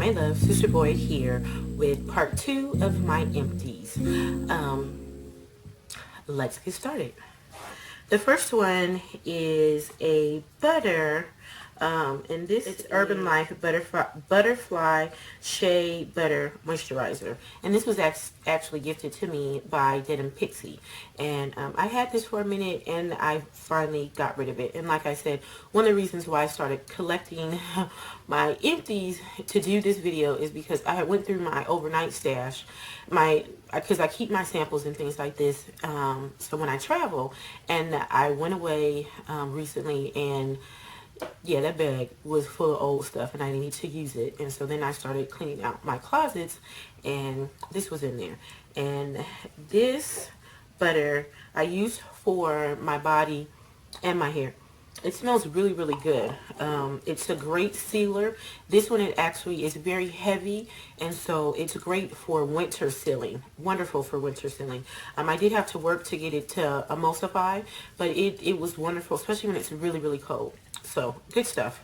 my love, Sister Boyd here with part 2 of my empties. Let's get started. The first one is a butter, and this is Urban Life Butterfly Shea Butter Moisturizer. And this was actually gifted to me by Denim Pixie. And I had this for a minute, and I finally got rid of it. And like I said, one of the reasons why I started collecting my empties to do this video is because I went through my overnight stash, because I keep my samples and things like this, so when I travel. And I went away recently, and yeah, that bag was full of old stuff and I needed to use it. And so then I started cleaning out my closets, and this was in there. And this butter I use for my body and my hair. It smells really, really good. It's a great sealer. This one, it actually is very heavy, and so it's great for winter sealing. Wonderful for winter sealing. I did have to work to get it to emulsify, but it was wonderful, especially when it's really, really cold. So, good stuff.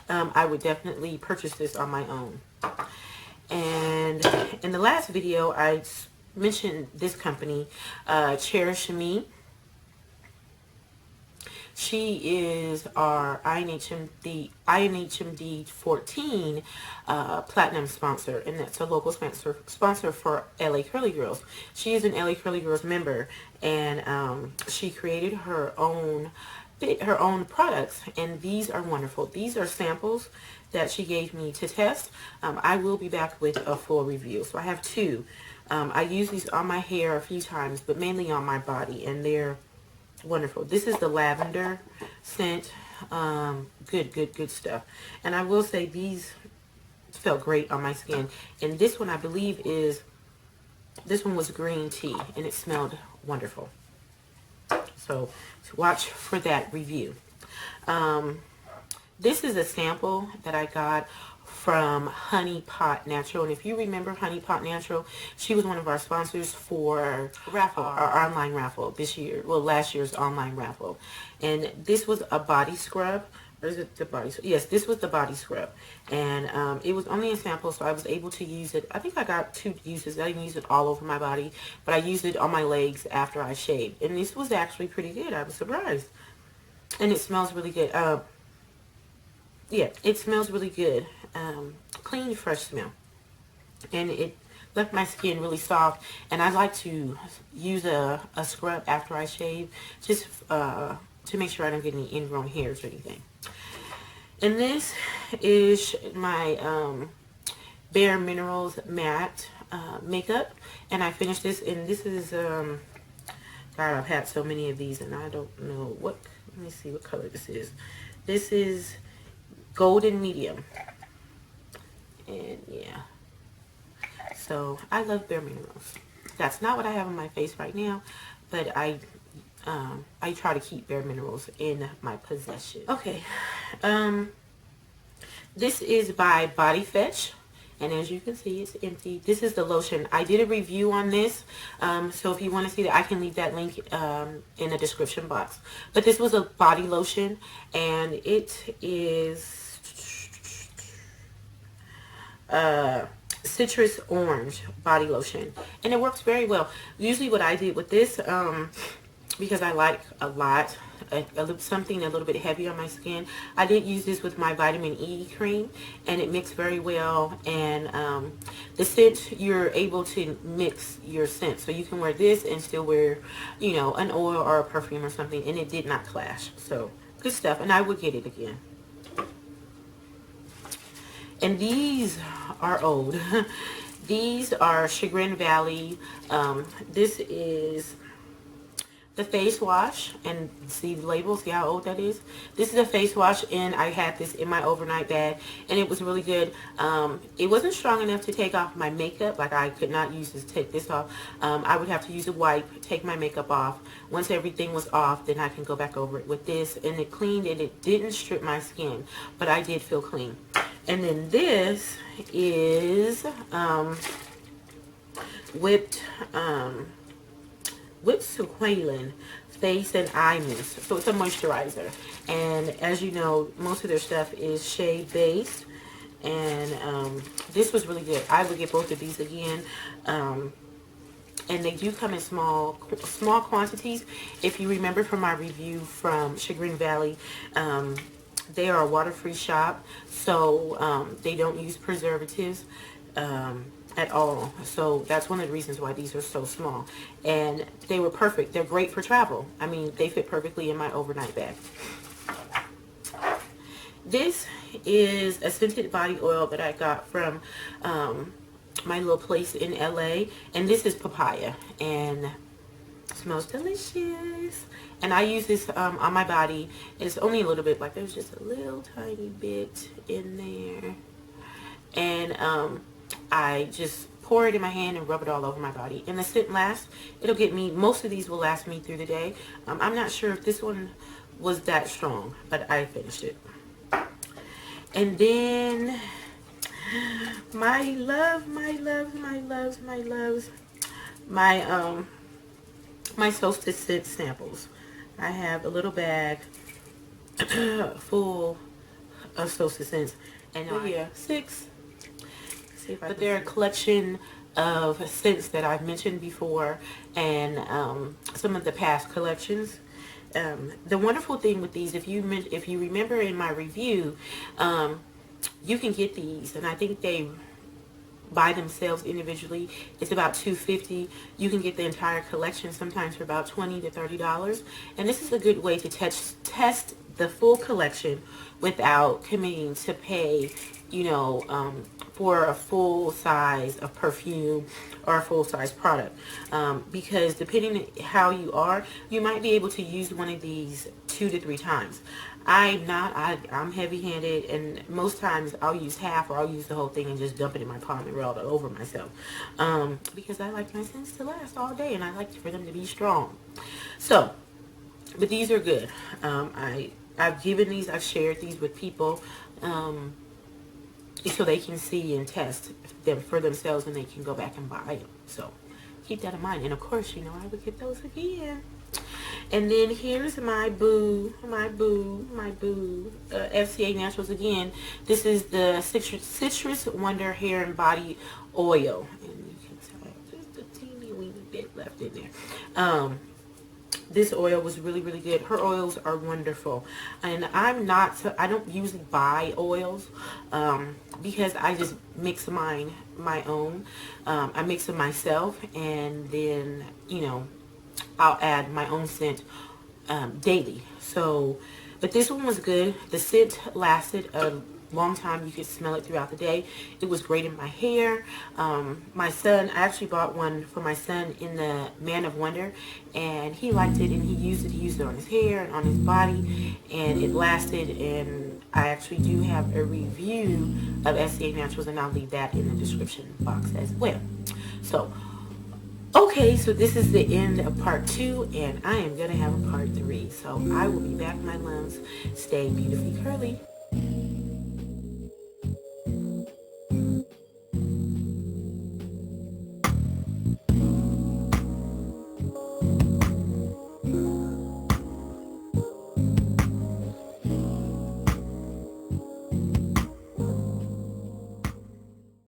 I would definitely purchase this on my own. And in the last video, I mentioned this company, Cherish Me. She is our INHMD 14 Platinum sponsor, and that's a local sponsor for LA Curly Girls. She is an LA Curly Girls member, and she created her own products, and these are wonderful. These are samples that she gave me to test. I will be back with a full review. So I have two. I use these on my hair a few times, but mainly on my body, and they're wonderful. This is the lavender scent. Good stuff. And I will say these felt great on my skin. And this one, I believe, this one was green tea, and it smelled wonderful. So watch for that review. This is a sample that I got from Honey Pot Natural. And if you remember Honey Pot Natural, she was one of our sponsors for our online raffle this year. Well, last year's online raffle. And this was a body scrub. Or is it the body scrub? Yes, this was the body scrub. And it was only a sample, so I was able to use it. I think I got 2 uses. I didn't use it all over my body, but I used it on my legs after I shaved. And this was actually pretty good. I was surprised. And it smells really good. Yeah, it smells really good. Clean, fresh smell. And it left my skin really soft. And I like to use a scrub after I shave, just to make sure I don't get any ingrown hairs or anything. And this is my Bare Minerals matte makeup. And I finished this, and this is, God, I've had so many of these, and I don't know what, let me see what color this is. This is golden medium. And yeah, so I love Bare Minerals. That's not what I have on my face right now, but I try to keep Bare Minerals in my possession. Okay, this is by Body Fetch, and as you can see, it's empty. This is the lotion. I did a review on this, so if you want to see that, I can leave that link in the description box. But this was a body lotion, and it is citrus orange body lotion, and it works very well. Usually what I did with this, because I like something a little bit heavy on my skin, I did use this with my vitamin E cream, and it mixed very well. And the scent, you're able to mix your scent, so you can wear this and still wear, you know, an oil or a perfume or something, and it did not clash. So good stuff, and I would get it again. And these are old. These are Chagrin Valley. This is the face wash, and see the label, see how old that is. This is a face wash, and I had this in my overnight bag, and it was really good. It wasn't strong enough to take off my makeup. Like, I could not use this to take this off. I would have to use a wipe, take my makeup off. Once everything was off, then I can go back over it with this, and it cleaned, and it didn't strip my skin, but I did feel clean. And then this is whipped sequalin face and eye mist. So it's a moisturizer, and as you know, most of their stuff is shade based, and this was really good. I would get both of these again. And they do come in small quantities. If you remember from my review from Chagrin Valley, they are a water-free shop, so they don't use preservatives at all. So that's one of the reasons why these are so small. And they were perfect. They're great for travel. I mean, they fit perfectly in my overnight bag. This is a scented body oil that I got from my little place in LA, and this is papaya, and it smells delicious. And I use this on my body. It's only a little bit, like there's just a little tiny bit in there, and I just pour it in my hand and rub it all over my body, and the scent lasts. It'll get me, most of these will last me through the day. I'm not sure if this one was that strong, but I finished it. And then my solstice scent samples. I have a little bag full of solstice scents, and yeah, 6. But they're a collection of scents that I've mentioned before, and some of the past collections. The wonderful thing with these, if you remember in my review, you can get these, and I think they by themselves individually it's about $2.50. You can get the entire collection sometimes for about $20 to $30, and this is a good way to test the full collection without committing to pay, you know, for a full size of perfume or a full size product, because depending on how you are, you might be able to use one of these 2 to 3 times. I'm heavy-handed, and most times I'll use half, or I'll use the whole thing and just dump it in my palm and roll it over myself, because I like my scents to last all day, and I like for them to be strong. So, but these are good. I've shared these with people, so they can see and test them for themselves, and they can go back and buy them. So keep that in mind. And of course, you know, I would get those again. And then here's my boo, FCA Naturals again. This is the Citrus Wonder Hair and Body Oil, and you can tell just a teeny weeny bit left in there. This oil was really, really good. Her oils are wonderful, and I don't usually buy oils because I just mix my own. I mix them myself, and then, you know, I'll add my own scent daily. So, but this one was good. The scent lasted a long time. You could smell it throughout the day. It was great in my hair. My son, I actually bought one for my son in the Man of Wonder, and he liked it, and he used it on his hair and on his body, and it lasted. And I actually do have a review of SCA Naturals, and I'll leave that in the description box as well. So, okay, so this is the end of part 2, and I am going to have a part 3. So I will be back, my loves. Stay beautifully curly.